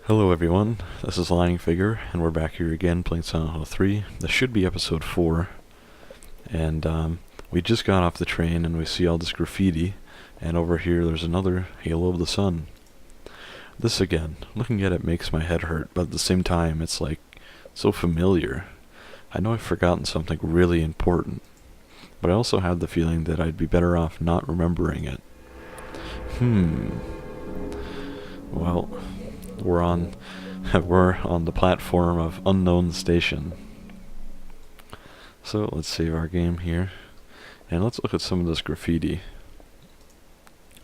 Hello everyone, this is Lying Figure, and we're back here again playing Silent Hill 3. This should be episode 4, and we just got off the train and we see all this graffiti, and over here there's another Halo of the Sun. This again, looking at it makes my head hurt, but at the same time it's like, so familiar. I know I've forgotten something really important, but I also have the feeling that I'd be better off not remembering it. Well, we're on the platform of Unknown Station. So let's save our game here, and let's look at some of this graffiti.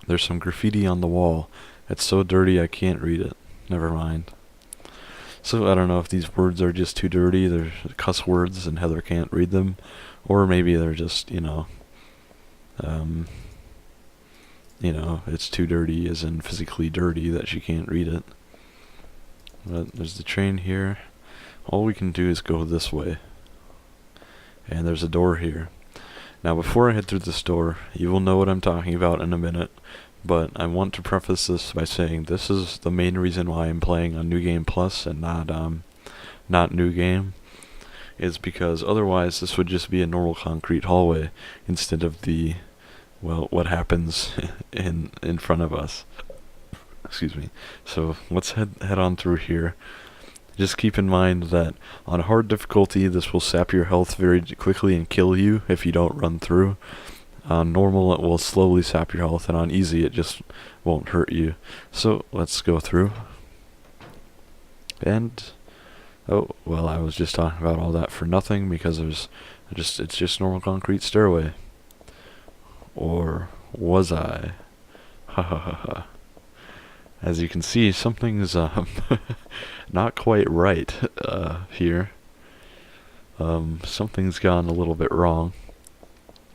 There's some graffiti on the wall. It's so dirty I can't read it. Never mind. So I don't know if these words are just too dirty, they're cuss words and Heather can't read them, or maybe they're just, it's too dirty as in physically dirty that she can't read it. But there's the train here. All we can do is go this way. And there's a door here. Now before I head through this door, you will know what I'm talking about in a minute, but I want to preface this by saying this is the main reason why I'm playing on New Game Plus and not New Game, is because otherwise this would just be a normal concrete hallway instead of the, well, what happens in front of us. Excuse me. So let's head on through here. Just keep in mind that on hard difficulty this will sap your health very quickly and kill you if you don't run through. On normal it will slowly sap your health, and on easy it just won't hurt you. So let's go through. And oh well, I was just talking about all that for nothing because it's just normal concrete stairway. Or was I? Ha ha ha ha. As you can see, something's not quite right here. Something's gone a little bit wrong.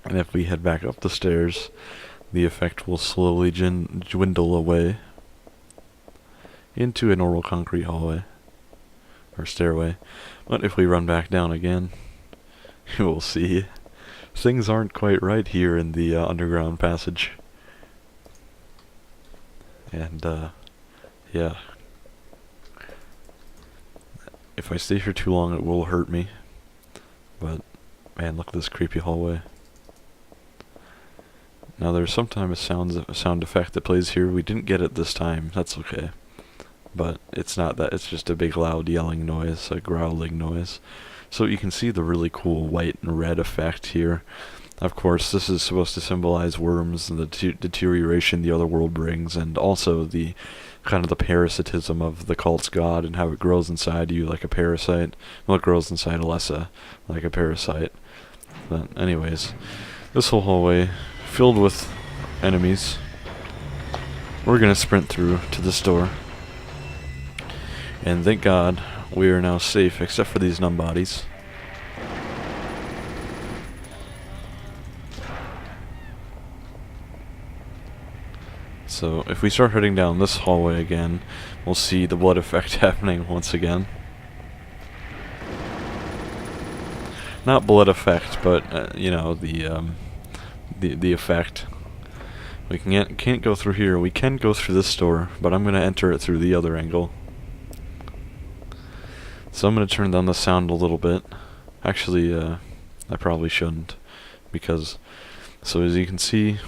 And if we head back up the stairs, the effect will slowly dwindle away into a normal concrete hallway, or stairway. But if we run back down again, you will see things aren't quite right here in the underground passage. And, yeah. If I stay here too long, it will hurt me. But, man, look at this creepy hallway. Now, there's sometimes a sound effect that plays here. We didn't get it this time. That's okay. But it's not that. It's just a big, loud yelling noise, a growling noise. So you can see the really cool white and red effect here. Of course, this is supposed to symbolize worms and the deterioration the other world brings, and also the kind of the parasitism of the cult's god and how it grows inside you like a parasite. Well, it grows inside Alessa like a parasite. But anyways, this whole hallway filled with enemies. We're gonna sprint through to this door. And thank God we are now safe, except for these numb bodies. So if we start heading down this hallway again, we'll see the blood effect happening once again. Not blood effect, but the effect. We can't go through here. We can go through this door, but I'm gonna enter it through the other angle. So I'm gonna turn down the sound a little bit. Actually, I probably shouldn't, because so as you can see,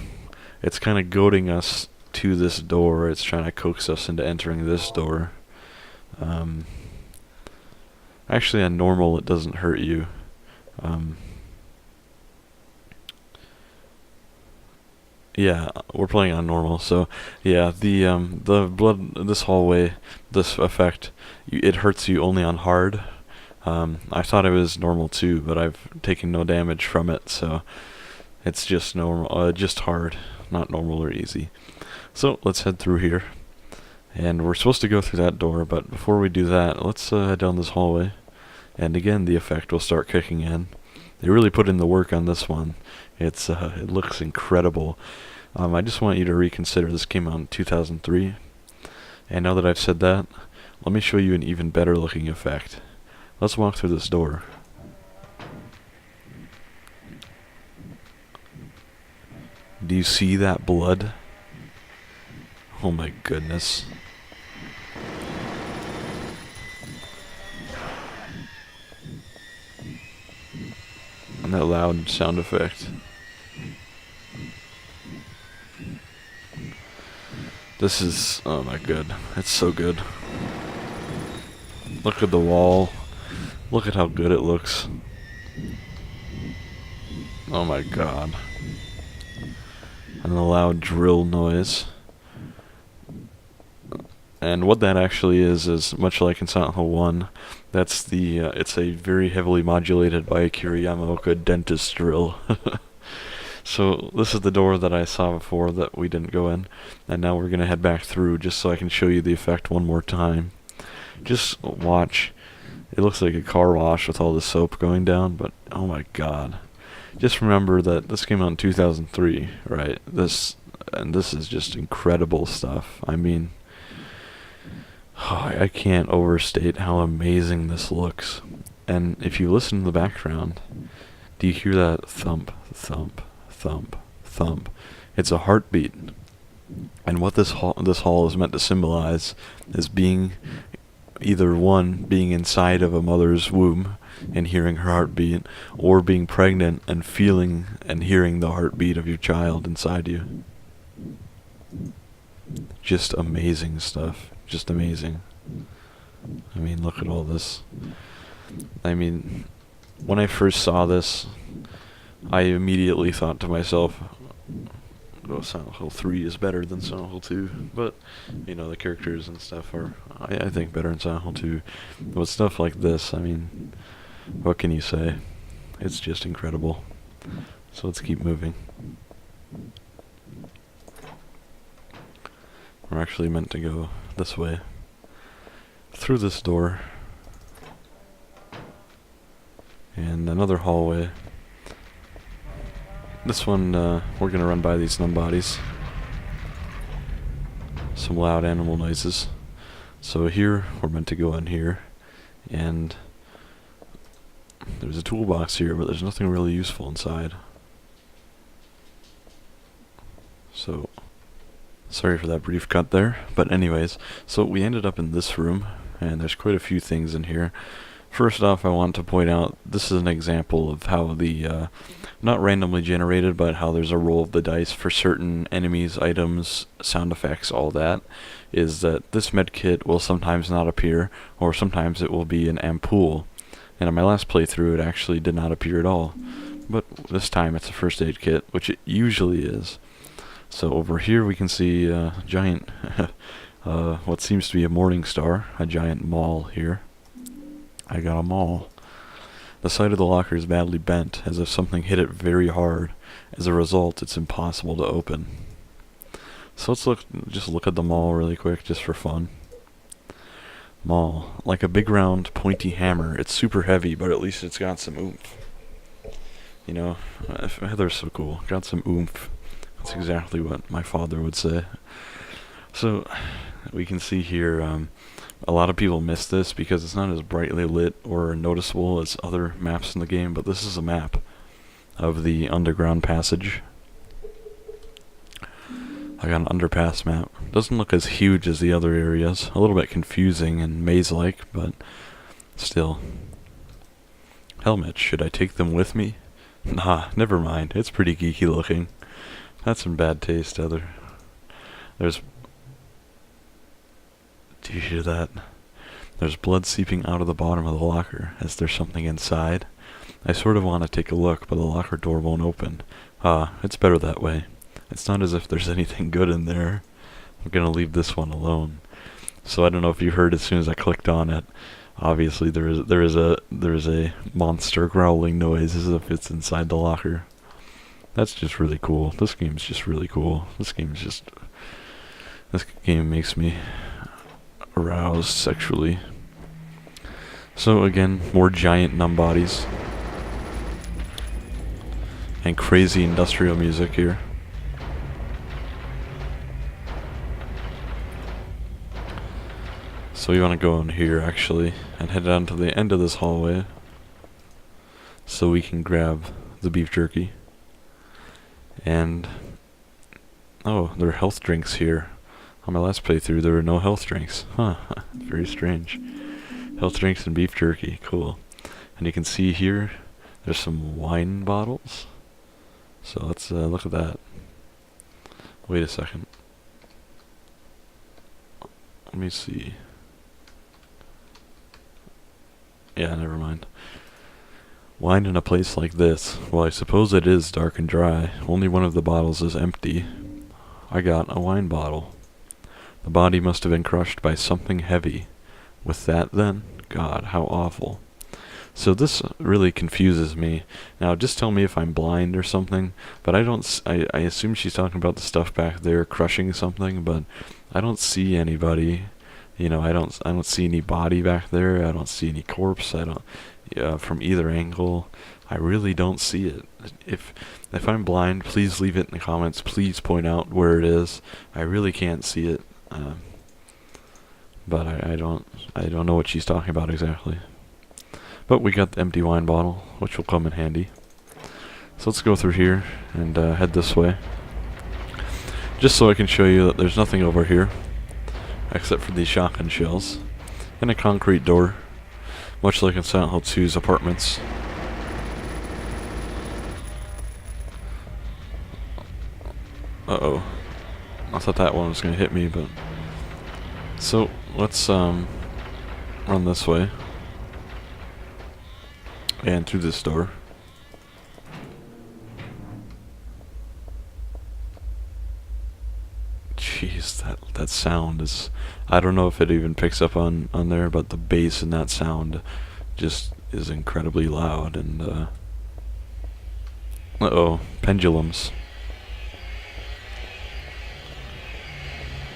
it's kind of goading us to this door. It's trying to coax us into entering this door. Actually, on normal, it doesn't hurt you. Yeah, we're playing on normal, so yeah, the blood, this hallway, this effect, it hurts you only on hard. I thought it was normal too, but I've taken no damage from it, so it's just normal, just hard, not normal or easy. So let's head through here, and we're supposed to go through that door, but before we do that, let's head down this hallway, and again the effect will start kicking in. They really put in the work on this one. It looks incredible. I just want you to reconsider this came out in 2003, and now that I've said that, let me show you an even better looking effect. Let's walk through this door. Do you see that blood? Oh my goodness. that loud sound effect. This is, oh my god, it's so good. Look at the wall. Look at how good it looks. Oh my god. And the loud drill noise. And what that actually is much like in Silent Hill 1, that's the, it's a very heavily modulated by Akira Yamaoka dentist drill. So this is the door that I saw before that we didn't go in, and now we're going to head back through just so I can show you the effect one more time. Just watch. It looks like a car wash with all the soap going down, but oh my god. Just remember that this came out in 2003, right? This is just incredible stuff. I mean, I can't overstate how amazing this looks. And if you listen to the background, do you hear that thump, thump, thump, thump? It's a heartbeat. And what this hall is meant to symbolize is being either one, being inside of a mother's womb and hearing her heartbeat, or being pregnant and feeling and hearing the heartbeat of your child inside you. Just amazing stuff. Just amazing. I mean, look at all this. I mean, when I first saw this, I immediately thought to myself, well, Silent Hill 3 is better than Silent Hill 2, but, you know, the characters and stuff are, I think, better in Silent Hill 2. But stuff like this, I mean, what can you say? It's just incredible. So let's keep moving. We're actually meant to go this way. Through this door. And another hallway. This one, we're gonna run by these numb bodies. Some loud animal noises. So here, we're meant to go in here. And there's a toolbox here, but there's nothing really useful inside. So, sorry for that brief cut there. But anyways, so we ended up in this room, and there's quite a few things in here. First off, I want to point out, this is an example of how the, not randomly generated, but how there's a roll of the dice for certain enemies, items, sound effects, all that, is that this medkit will sometimes not appear, or sometimes it will be an ampoule. And in my last playthrough, it actually did not appear at all. But this time it's a first aid kit, which it usually is. So over here we can see a giant, what seems to be a morning star, a giant maul here. I got a maul. The side of the locker is badly bent, as if something hit it very hard. As a result, it's impossible to open. So let's just look at the maul really quick, just for fun. Maul. Like a big round pointy hammer. It's super heavy, but at least it's got some oomph. You know, they're so cool. Got some oomph. That's exactly what my father would say. So, we can see here, a lot of people miss this because it's not as brightly lit or noticeable as other maps in the game, but this is a map of the underground passage. I got an underpass map. Doesn't look as huge as the other areas. A little bit confusing and maze-like, but still. Helmets, should I take them with me? Nah, never mind. It's pretty geeky looking. That's some bad taste, Heather. There's... Do you hear that? There's blood seeping out of the bottom of the locker. Is there something inside? I sort of want to take a look, but the locker door won't open. It's better that way. It's not as if there's anything good in there. I'm gonna leave this one alone. So I don't know if you heard as soon as I clicked on it. Obviously there is a monster growling noise as if it's inside the locker. That's just really cool. This game's just really cool. This game makes me aroused sexually. So again, more giant numb bodies. And crazy industrial music here. So we want to go in here actually and head down to the end of this hallway so we can grab the beef jerky. And oh, there are health drinks here. On my last playthrough there were no health drinks. Huh, very strange. Health drinks and beef jerky, cool. And you can see here There's some wine bottles. So let's look at that. Wait a second. Let me see. Yeah, never mind. Wine in a place like this. Well, I suppose it is dark and dry. Only one of the bottles is empty. I got a wine bottle. The body must have been crushed by something heavy. With that then? God, how awful. So this really confuses me. Now, just tell me if I'm blind or something, but I assume she's talking about the stuff back there crushing something, but I don't see anybody. You know, I don't see any body back there. I don't see any corpse. From either angle. I really don't see it. If I'm blind, please leave it in the comments. Please point out where it is. I really can't see it. But I don't know what she's talking about exactly. But we got the empty wine bottle, which will come in handy. So let's go through here and head this way. Just so I can show you that there's nothing over here, except for these shotgun shells, and a concrete door, much like in Silent Hill 2's apartments. Uh-oh. I thought that one was going to hit me, but... So, let's run this way. And through this door. Jeez, that sound is... I don't know if it even picks up on there, but the bass in that sound just is incredibly loud, and uh-oh, pendulums.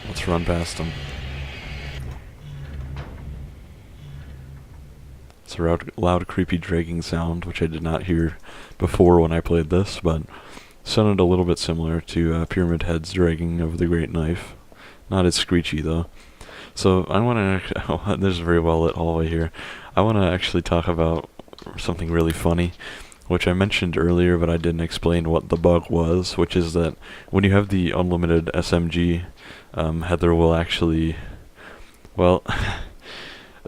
Let's run past them. It's a loud, creepy dragging sound, which I did not hear before when I played this, but sounded a little bit similar to Pyramid Head's dragging of the Great Knife. Not as screechy, though. So I want to... There's a very well lit hallway here. I want to actually talk about something really funny, which I mentioned earlier, but I didn't explain what the bug was, which is that when you have the unlimited SMG, Heather will actually... Well...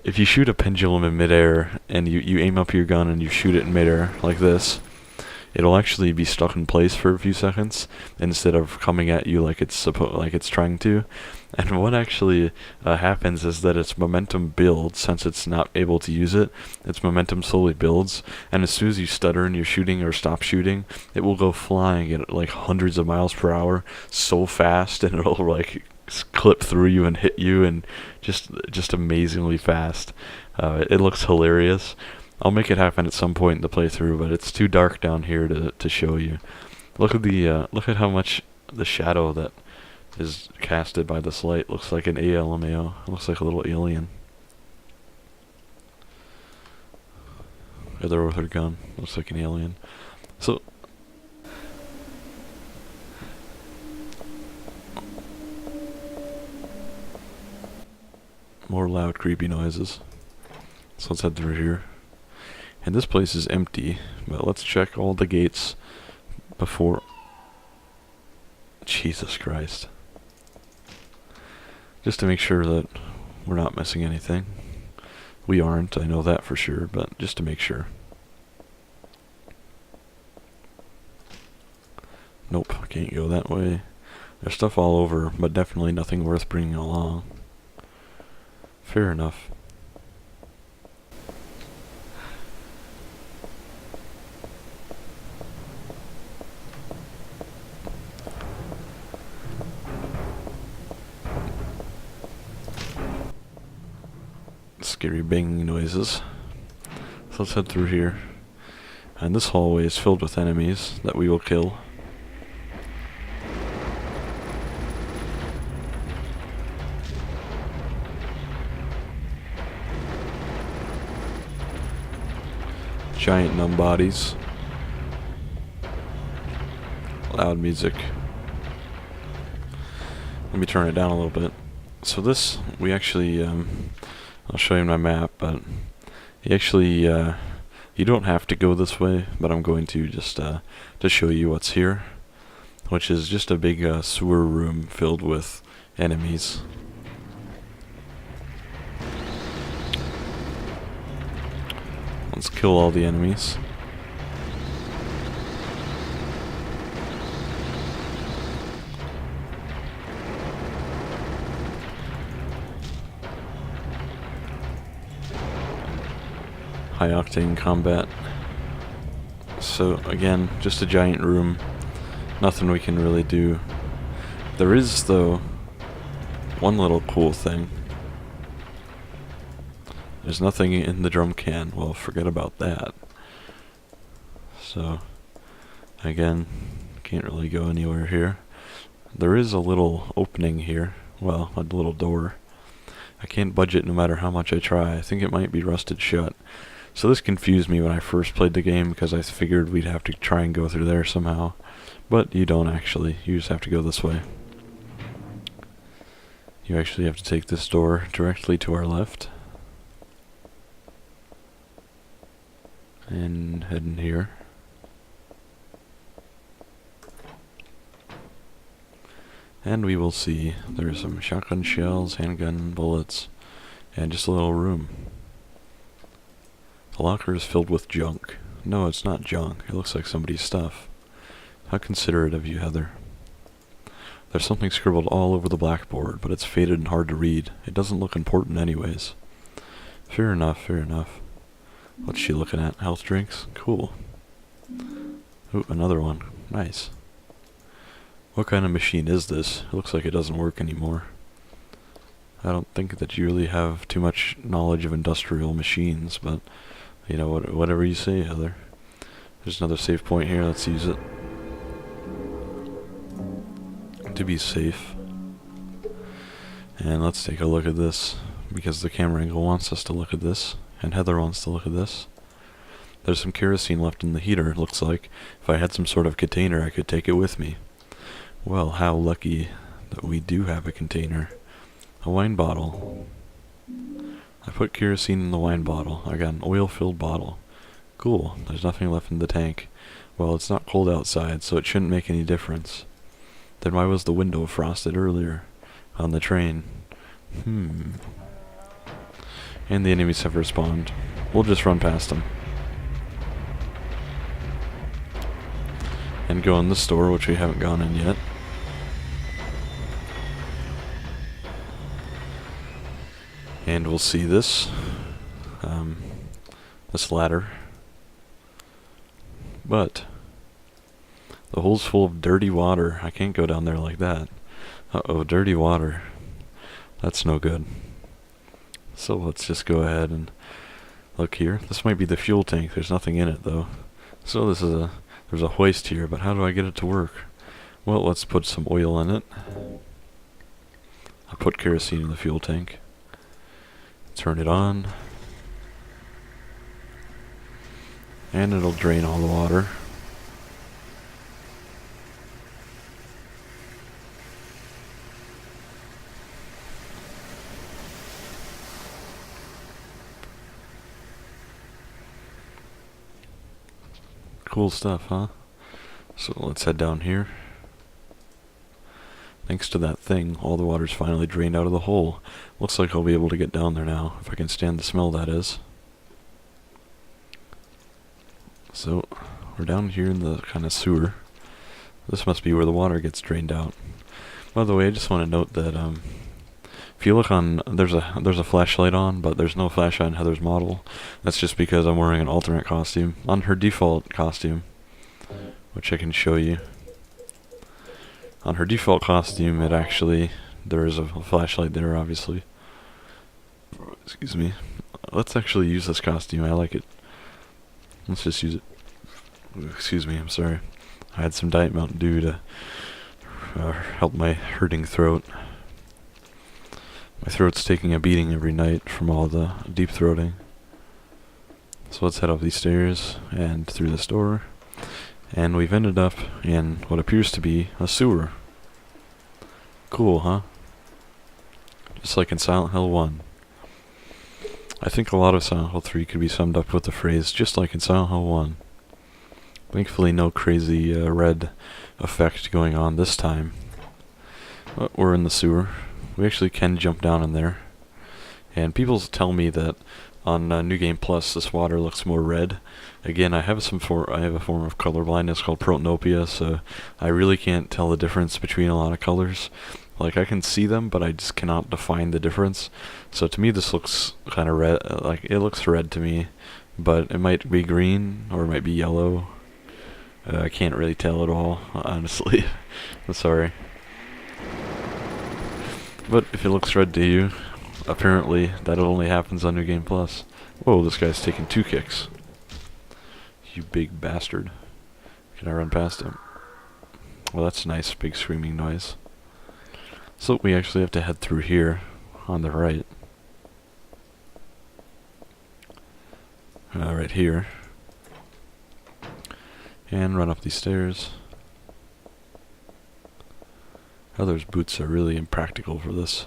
If you shoot a pendulum in midair, and you aim up your gun and you shoot it in midair, like this, it'll actually be stuck in place for a few seconds, instead of coming at you like it's trying to. And what actually happens is that its momentum builds, since it's not able to use it, its momentum slowly builds, and as soon as you stutter and you're shooting or stop shooting, it will go flying at like hundreds of miles per hour, so fast, and it'll like clip through you and hit you, and just amazingly fast. It looks hilarious. I'll make it happen at some point in the playthrough, but it's too dark down here to show you. Look at how much the shadow that is casted by this light looks like an ALMAO. It looks like a little alien. Heather with her gun looks like an alien. So. More loud, creepy noises. So let's head through here. And this place is empty, but let's check all the gates before... Jesus Christ. Just to make sure that we're not missing anything. We aren't, I know that for sure, but just to make sure. Nope, I can't go that way. There's stuff all over, but definitely nothing worth bringing along. Fair enough. Scary banging noises. So let's head through here. And this hallway is filled with enemies that we will kill. Giant numb bodies. Loud music. Let me turn it down a little bit. So this, we actually, I'll show you my map, but you actually, you don't have to go this way, but I'm going to just to show you what's here, which is just a big sewer room filled with enemies. Let's kill all the enemies. high-octane combat. So again, just a giant room. Nothing we can really do. There is, though, one little cool thing. There's nothing in the drum can. Well, forget about that. So, again, can't really go anywhere here. There is a little opening here. Well, a little door. I can't budge it no matter how much I try. I think it might be rusted shut. So this confused me when I first played the game because I figured we'd have to try and go through there somehow. But you don't actually. You just have to go this way. You actually have to take this door directly to our left. And head in here. And we will see there's some shotgun shells, handgun bullets, and just a little room. The locker is filled with junk. No, it's not junk. It looks like somebody's stuff. How considerate of you, Heather. There's something scribbled all over the blackboard, but it's faded and hard to read. It doesn't look important anyways. Fair enough, fair enough. What's she looking at? Health drinks? Cool. Ooh, another one. Nice. What kind of machine is this? It looks like it doesn't work anymore. I don't think that you really have too much knowledge of industrial machines, but, you know, whatever you say, Heather. There's another save point here. Let's use it. To be safe. And let's take a look at this, because the camera angle wants us to look at this, and Heather wants to look at this. There's some kerosene left in the heater, it looks like. If I had some sort of container, I could take it with me. Well, how lucky that we do have a container. A wine bottle. I put kerosene in the wine bottle. I got an oil-filled bottle. Cool, there's nothing left in the tank. Well, it's not cold outside, so it shouldn't make any difference. Then why was the window frosted earlier on the train? And the enemies have respawned. We'll just run past them. And go in the store, which we haven't gone in yet. And we'll see this. This ladder. But the hole's full of dirty water. I can't go down there like that. Uh-oh, dirty water. That's no good. So let's just go ahead and look here. This might be the fuel tank. There's nothing in it, though. So this is there's a hoist here, but how do I get it to work? Well, let's put some oil in it. I'll put kerosene in the fuel tank. Turn it on. And it'll drain all the water. Cool stuff, huh? So let's head down here. Thanks to that thing, all the water's finally drained out of the hole. Looks like I'll be able to get down there now, if I can stand the smell, that is. So, we're down here in the kind of sewer. This must be where the water gets drained out. By the way, I just want to note that, if you look on, there's a flashlight on, but there's no flashlight on Heather's model. That's just because I'm wearing an alternate costume. On her default costume, which I can show you. On her default costume, there is a flashlight there, obviously. Excuse me. Let's actually use this costume. I like it. Let's just use it. Excuse me, I'm sorry. I had some Diet Mountain Dew to help my hurting throat. My throat's taking a beating every night from all the deep throating. So let's head up these stairs and through this door. And we've ended up in what appears to be a sewer. Cool, huh? Just like in Silent Hill 1. I think a lot of Silent Hill 3 could be summed up with the phrase, just like in Silent Hill 1. Thankfully no crazy red effect going on this time. But we're in the sewer. We actually can jump down in there. And people tell me that on New Game Plus this water looks more red. Again, I have a form of color blindness called protanopia, so I really can't tell the difference between a lot of colors. Like, I can see them, but I just cannot define the difference. So to me this looks kind of red, like it looks red to me. but it might be green or it might be yellow. I can't really tell at all, honestly. I'm sorry. But if it looks red to you, apparently that only happens on New Game Plus. Whoa, this guy's taking 2 kicks. You big bastard. Can I run past him? Well, that's a nice big screaming noise. So we actually have to head through here on the right. Right here. And run up these stairs. Heather's boots are really impractical for this.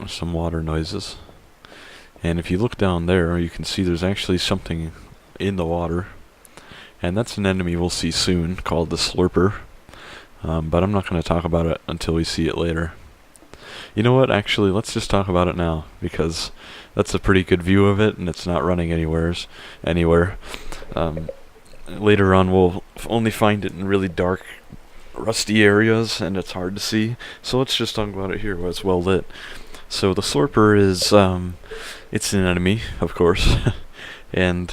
Some water noises. And if you look down there, you can see there's actually something in the water. And that's an enemy we'll see soon, called the Slurper. But I'm not going to talk about it until we see it later. You know what, actually, let's just talk about it now, because that's a pretty good view of it, and it's not running anywhere. Later on, we'll only find it in really dark, rusty areas, and it's hard to see. So let's just talk about it here, where it's well lit. So the Slurper is, it's an enemy, of course, and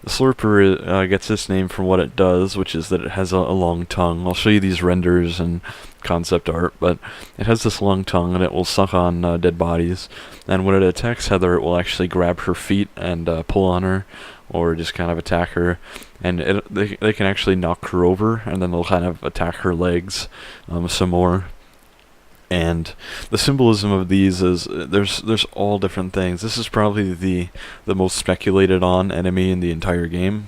the Slurper gets its name from what it does, which is that it has a long tongue. I'll show you these renders and concept art, but it has this long tongue, and it will suck on dead bodies. And when it attacks Heather, it will actually grab her feet and pull on her, or just kind of attack her. And they can actually knock her over, and then they'll kind of attack her legs some more. And the symbolism of these is there's all different things. This is probably the most speculated on enemy in the entire game,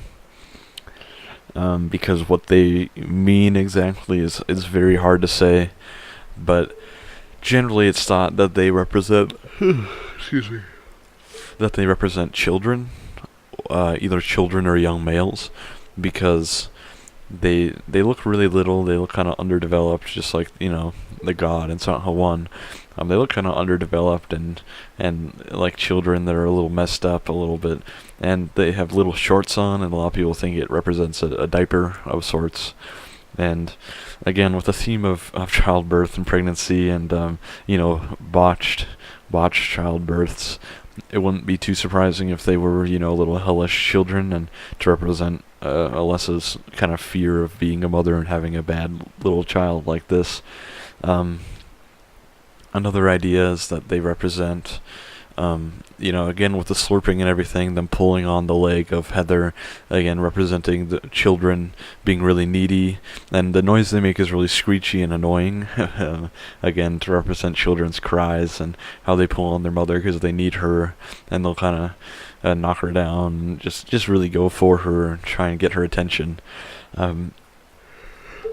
because what they mean exactly is very hard to say. But generally, it's thought that they represent excuse me, that they represent children, either children or young males, because they look really little. They look kind of underdeveloped, just like, you know, the god in Silent Hill 1. They look kind of underdeveloped and like children that are a little messed up a little bit, and they have little shorts on, and a lot of people think it represents a diaper of sorts. And again, with the theme of childbirth and pregnancy and you know, botched childbirths, it wouldn't be too surprising if they were, you know, little hellish children, and to represent Alessa's kind of fear of being a mother and having a bad little child like this. Another idea is that they represent, you know, again with the slurping and everything, them pulling on the leg of Heather, again representing the children being really needy, and the noise they make is really screechy and annoying, again to represent children's cries and how they pull on their mother because they need her, and they'll kind of knock her down, and just really go for her and try and get her attention.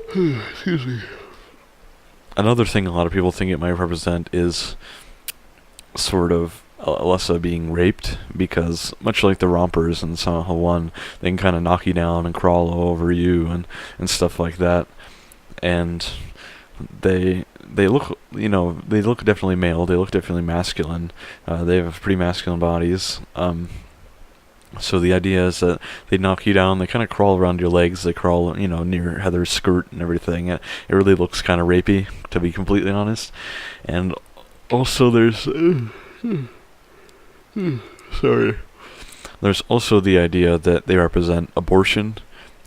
Excuse me. Another thing a lot of people think it might represent is sort of Alessa being raped, because much like the rompers in Silent Hill 1, they can kind of knock you down and crawl all over you and stuff like that. And they look, you know, they look definitely male, they look definitely masculine. They have pretty masculine bodies. So the idea is that they knock you down, they kind of crawl around your legs, they crawl, you know, near Heather's skirt and everything. It really looks kind of rapey, to be completely honest. And also there's... sorry. There's also the idea that they represent abortion,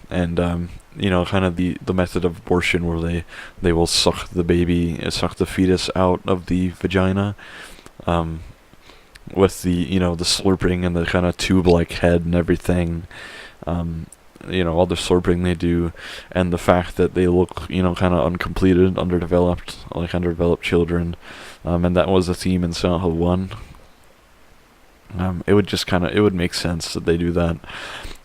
and, you know, kind of the method of abortion where they will suck the fetus out of the vagina, with the, you know, the slurping and the kind of tube-like head and everything, you know, all the slurping they do, and the fact that they look, you know, kind of uncompleted, underdeveloped, like underdeveloped children, and that was a theme in Silent Hill 1. It would make sense that they do that.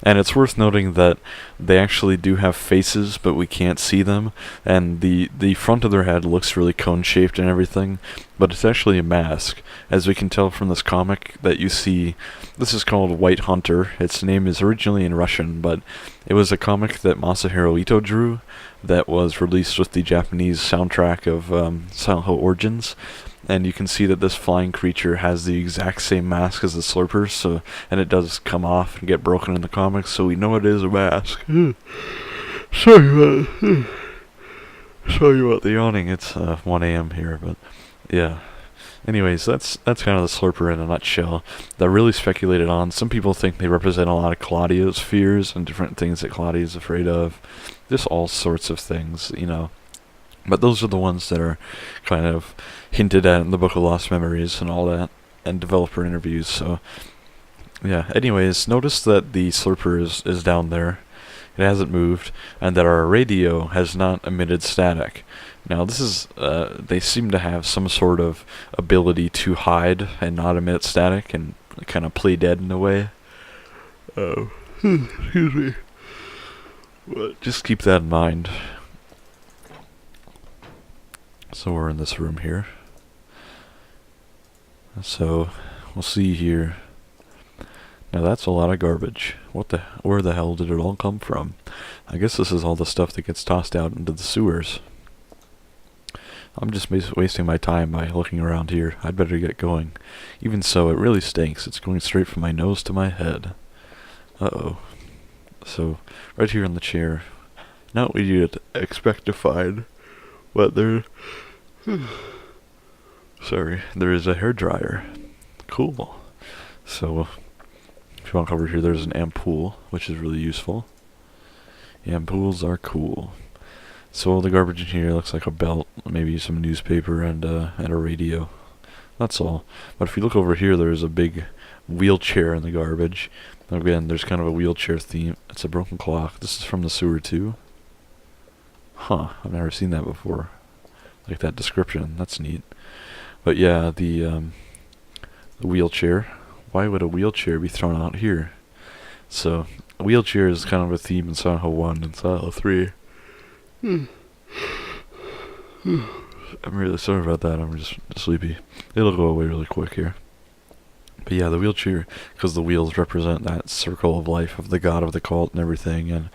And it's worth noting that they actually do have faces, but we can't see them, and the front of their head looks really cone-shaped and everything, but it's actually a mask. As we can tell from this comic that you see, this is called White Hunter. Its name is originally in Russian, but it was a comic that Masahiro Ito drew that was released with the Japanese soundtrack of Silent Hill Origins. And you can see that this flying creature has the exact same mask as the Slurpers, so, and it does come off and get broken in the comics, so we know it is a mask. Sorry about the yawning. It's 1 a.m. here, but yeah. Anyways, that's kind of the Slurper in a nutshell. That really speculated on. Some people think they represent a lot of Claudio's fears and different things that Claudio's afraid of. Just all sorts of things, you know. But those are the ones that are kind of hinted at in the Book of Lost Memories and all that, and developer interviews. So, yeah. Anyways, notice that the Slurper is down there. It hasn't moved, and that our radio has not emitted static. Now, this is, they seem to have some sort of ability to hide and not emit static and kind of play dead in a way. Oh, excuse me. But just keep that in mind. So we're in this room here. So, we'll see here. Now that's a lot of garbage. Where the hell did it all come from? I guess this is all the stuff that gets tossed out into the sewers. I'm just wasting my time by looking around here. I'd better get going. Even so, it really stinks. It's going straight from my nose to my head. Uh-oh. So, right here in the chair. Not what you'd expect to find. But there is a hairdryer. Cool. So, if you walk over here, there's an ampoule, which is really useful. Ampoules are cool. So all the garbage in here looks like a belt, maybe some newspaper and a radio. That's all. But if you look over here, there's a big wheelchair in the garbage. Again, there's kind of a wheelchair theme. It's a broken clock. This is from the sewer too. Huh, I've never seen that before. Like that description. That's neat. But yeah, the wheelchair. Why would a wheelchair be thrown out here? So, a wheelchair is kind of a theme in Silent Hill 1 and Silent Hill 3. I'm really sorry about that. I'm just sleepy. It'll go away really quick here. But yeah, the wheelchair, because the wheels represent that circle of life of the god of the cult and everything, and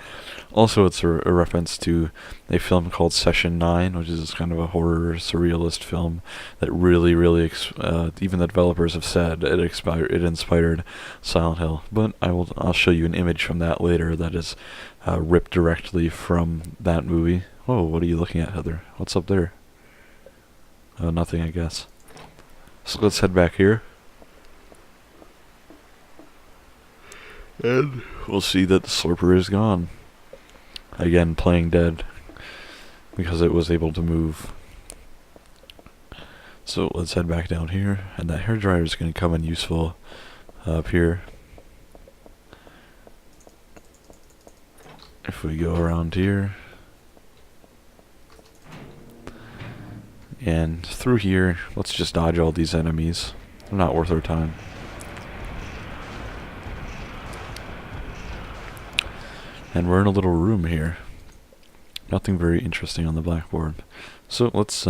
also it's a reference to a film called Session 9, which is kind of a horror surrealist film that really, even the developers have said it inspired Silent Hill. But I'll show you an image from that later that is ripped directly from that movie. Whoa, what are you looking at, Heather? What's up there? Nothing, I guess. So let's head back here. And we'll see that the Slurper is gone. Again, playing dead. Because it was able to move. So let's head back down here. And that hairdryer is going to come in useful up here. If we go around here. And through here, let's just dodge all these enemies. They're not worth our time. And we're in a little room here. Nothing very interesting on the blackboard. So let's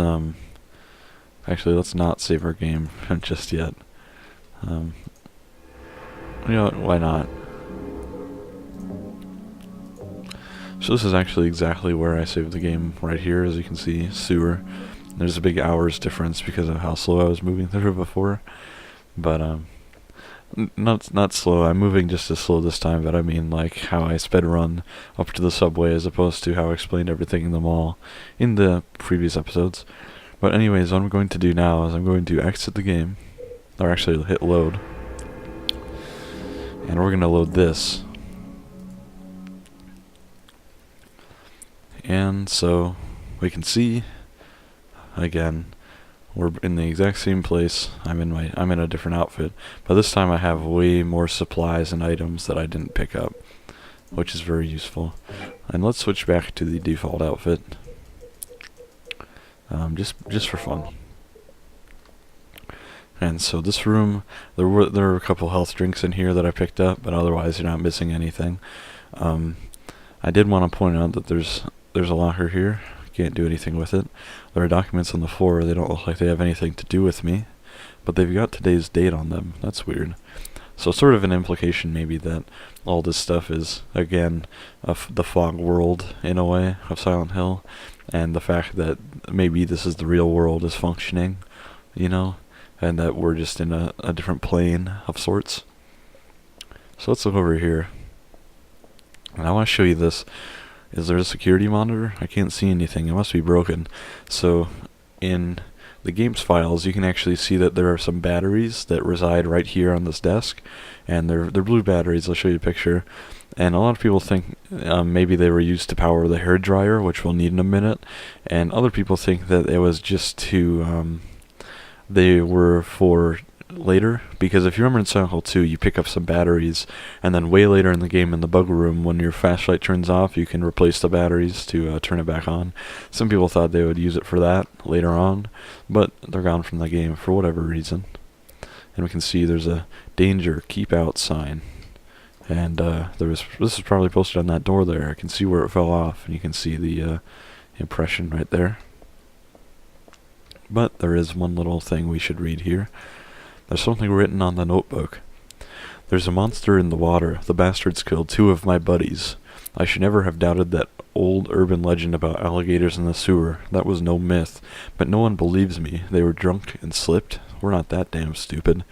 actually let's not save our game just yet. You know what, why not? So this is actually exactly where I saved the game, right here, as you can see, sewer. There's a big hours difference because of how slow I was moving through before. But not slow. I'm moving just as slow this time, but I mean like how I sped run up to the subway as opposed to how I explained everything in the mall in the previous episodes. But anyways, what I'm going to do now is I'm going to exit the game, or actually hit load, and we're going to load this. And so we can see again we're in the exact same place. I'm in a different outfit, but this time I have way more supplies and items that I didn't pick up, which is very useful. And let's switch back to the default outfit, just for fun. And so this room, there were a couple health drinks in here that I picked up, but otherwise you're not missing anything. I did want to point out that there's a locker here. Can't do anything with it. There are documents on the floor. They don't look like they have anything to do with me, but they've got today's date on them. That's weird. So sort of an implication maybe that all this stuff is, again, the fog world in a way of Silent Hill, and the fact that maybe this is the real world is functioning, you know, and that we're just in a different plane of sorts. So let's look over here. And I want to show you this. Is there a security monitor? I can't see anything. It must be broken. So in the game's files, you can actually see that there are some batteries that reside right here on this desk, and they're blue batteries. I'll show you a picture. And a lot of people think maybe they were used to power the hair dryer, which we'll need in a minute, and other people think that it was just to they were for later, because if you remember in Silent Hill 2, you pick up some batteries, and then way later in the game in the bug room, when your flashlight turns off, you can replace the batteries to turn it back on. Some people thought they would use it for that later on, but they're gone from the game for whatever reason. And we can see there's a danger, keep out sign. And this is probably posted on that door there. I can see where it fell off, and you can see the impression right there. But there is one little thing we should read here. There's something written on the notebook. There's a monster in the water. The bastards killed 2 of my buddies. I should never have doubted that old urban legend about alligators in the sewer. That was no myth. But no one believes me. They were drunk and slipped. We're not that damn stupid.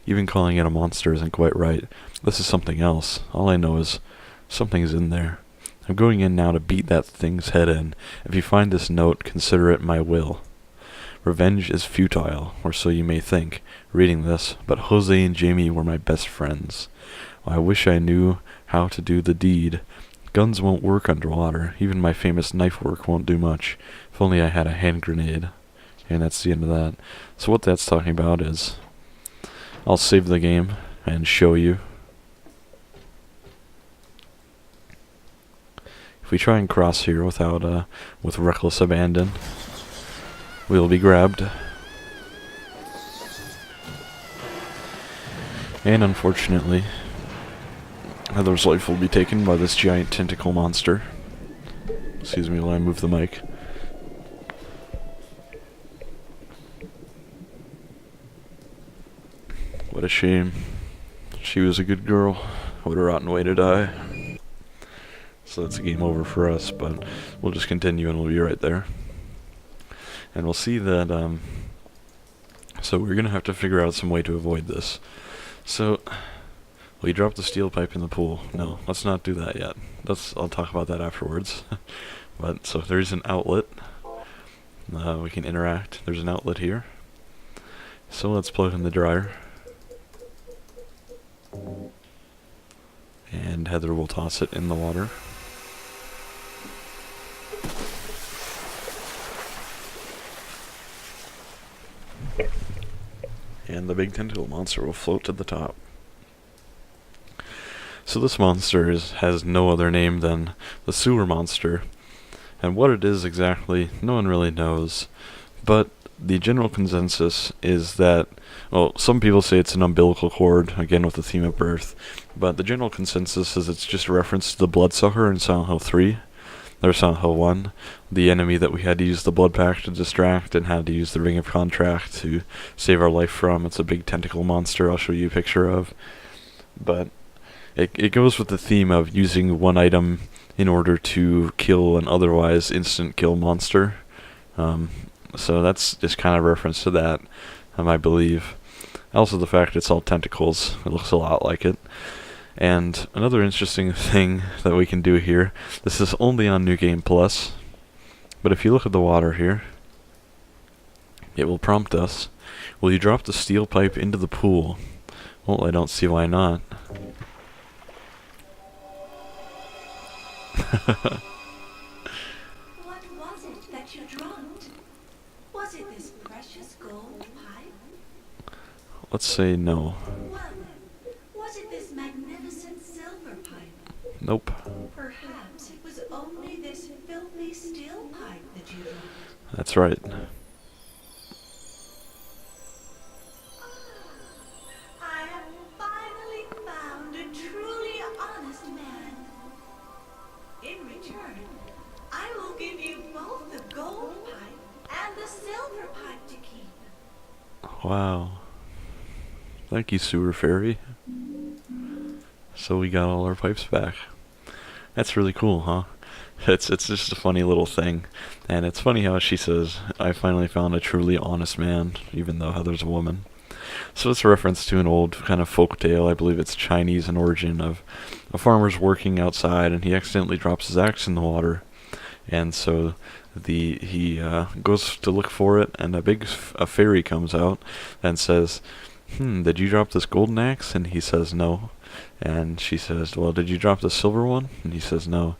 Even calling it a monster isn't quite right. This is something else. All I know is something's in there. I'm going in now to beat that thing's head in. If you find this note, consider it my will. Revenge is futile, or so you may think, reading this, but Jose and Jamie were my best friends. I wish I knew how to do the deed. Guns won't work underwater. Even my famous knife work won't do much. If only I had a hand grenade. And that's the end of that. So what that's talking about is, I'll save the game and show you. If we try and cross here without with reckless abandon, we'll be grabbed. And unfortunately, Heather's life will be taken by this giant tentacle monster. Excuse me while I move the mic. What a shame. She was a good girl. What a rotten way to die. So that's a game over for us, but we'll just continue and we'll be right there. And we'll see that, so we're going to have to figure out some way to avoid this. So, we dropped the steel pipe in the pool. No, let's not do that yet. I'll talk about that afterwards. But, so there's an outlet. We can interact. There's an outlet here. So let's plug in the dryer. And Heather will toss it in the water. And the big tentacle monster will float to the top. So this monster has no other name than the sewer monster. And what it is exactly, no one really knows. But the general consensus is that, well, some people say it's an umbilical cord, again with the theme of birth. But the general consensus is it's just a reference to the bloodsucker in Silent Hill 3. There's Silent Hill 1, the enemy that we had to use the blood pack to distract and had to use the ring of contract to save our life from. It's a big tentacle monster I'll show you a picture of. But it goes with the theme of using one item in order to kill an otherwise instant kill monster. So that's just kind of a reference to that, I believe. Also the fact it's all tentacles, it looks a lot like it. And another interesting thing that we can do here, this is only on New Game Plus, but if you look at the water here, it will prompt us, will you drop the steel pipe into the pool? Well, I don't see why not. What was it that you dropped? Was it this precious gold pipe? Let's say no. Well, was it this magnificent silver pipe? Nope. Perhaps it was only this filthy steel pipe that you dropped. That's right. I have finally found a truly honest man. In return, I will give you both the gold pipe and the silver pipe to keep. Wow. Thank you, Sewer Fairy. So we got all our pipes back. That's really cool, huh? It's just a funny little thing. And it's funny how she says, I finally found a truly honest man, even though Heather's a woman. So it's a reference to an old kind of folk tale, I believe it's Chinese in origin, of a farmer's working outside and he accidentally drops his axe in the water. And so he goes to look for it, and a fairy comes out and says, did you drop this golden axe? And he says no. And she says, well, did you drop the silver one? And he says no.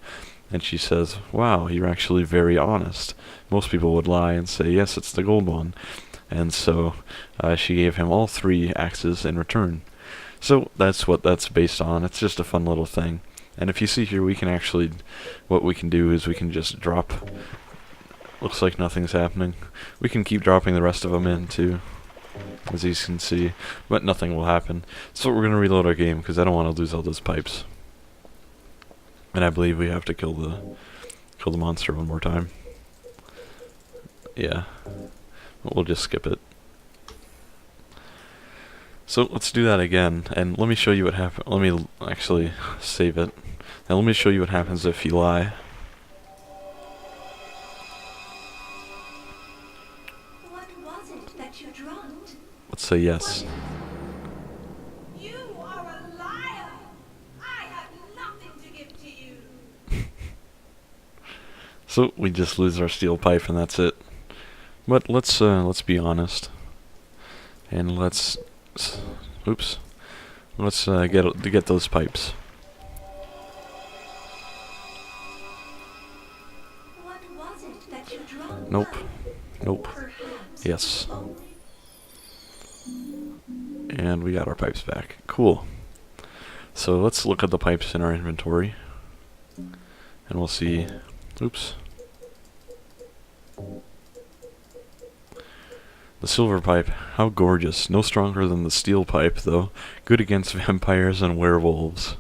And she says, wow, you're actually very honest. Most people would lie and say, yes, it's the gold one. And so she gave him all 3 axes in return. So that's what that's based on. It's just a fun little thing. And if you see here, we can actually, what we can do is we can just drop, looks like nothing's happening. We can keep dropping the rest of them in too, as you can see, but nothing will happen. So we're going to reload our game, because I don't want to lose all those pipes. And I believe we have to kill the monster one more time. Yeah. We'll just skip it. So let's do that again, and let me show you what happens. Let me actually save it. And let me show you what happens if you lie. What was it that you dropped? Let's say yes. You are a liar! I have nothing to give to you! So we just lose our steel pipe, and that's it. But let's be honest, and let's get those pipes. What was it that you dropped? Nope. Perhaps Yes. only And we got our pipes back. Cool. So let's look at the pipes in our inventory, and we'll see. Oops. The silver pipe, how gorgeous. No stronger than the steel pipe, though. Good against vampires and werewolves.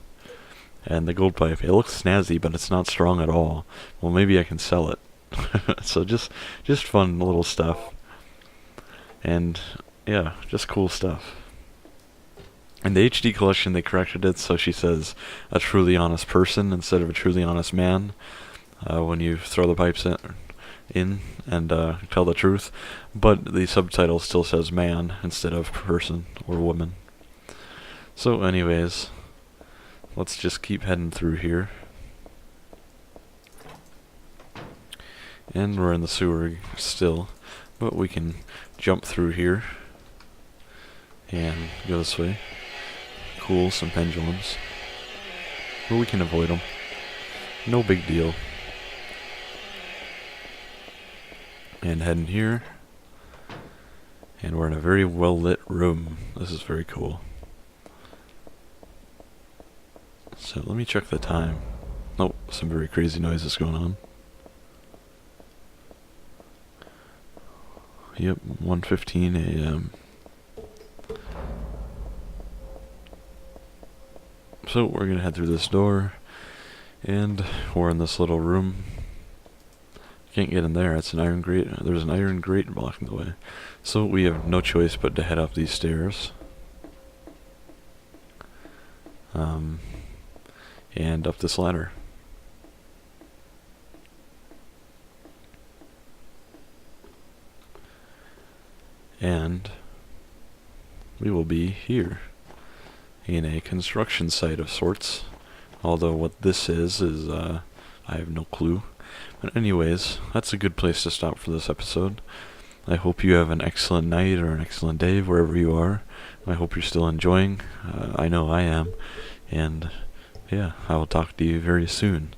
And the gold pipe, it looks snazzy, but it's not strong at all. Well, maybe I can sell it. So just fun little stuff. And yeah, just cool stuff. In the HD collection, they corrected it, so she says a truly honest person instead of a truly honest man when you throw the pipes in and tell the truth. But the subtitle still says man instead of person or woman. So anyways, let's just keep heading through here. And we're in the sewer still, but we can jump through here and go this way. Cool, some pendulums. But we can avoid them. No big deal. And heading here. And we're in a very well lit room. This is very cool. So let me check the time. Nope, some very crazy noises going on. Yep, 1:15 a.m. So we're gonna head through this door, and we're in this little room. Can't get in there, it's an iron grate. There's an iron grate blocking the way. So we have no choice but to head up these stairs. And up this ladder. And we will be here in a construction site of sorts. Although what this is I have no clue. But anyways, that's a good place to stop for this episode. I hope you have an excellent night or an excellent day wherever you are. I hope you're still enjoying. I know I am. And yeah, I will talk to you very soon.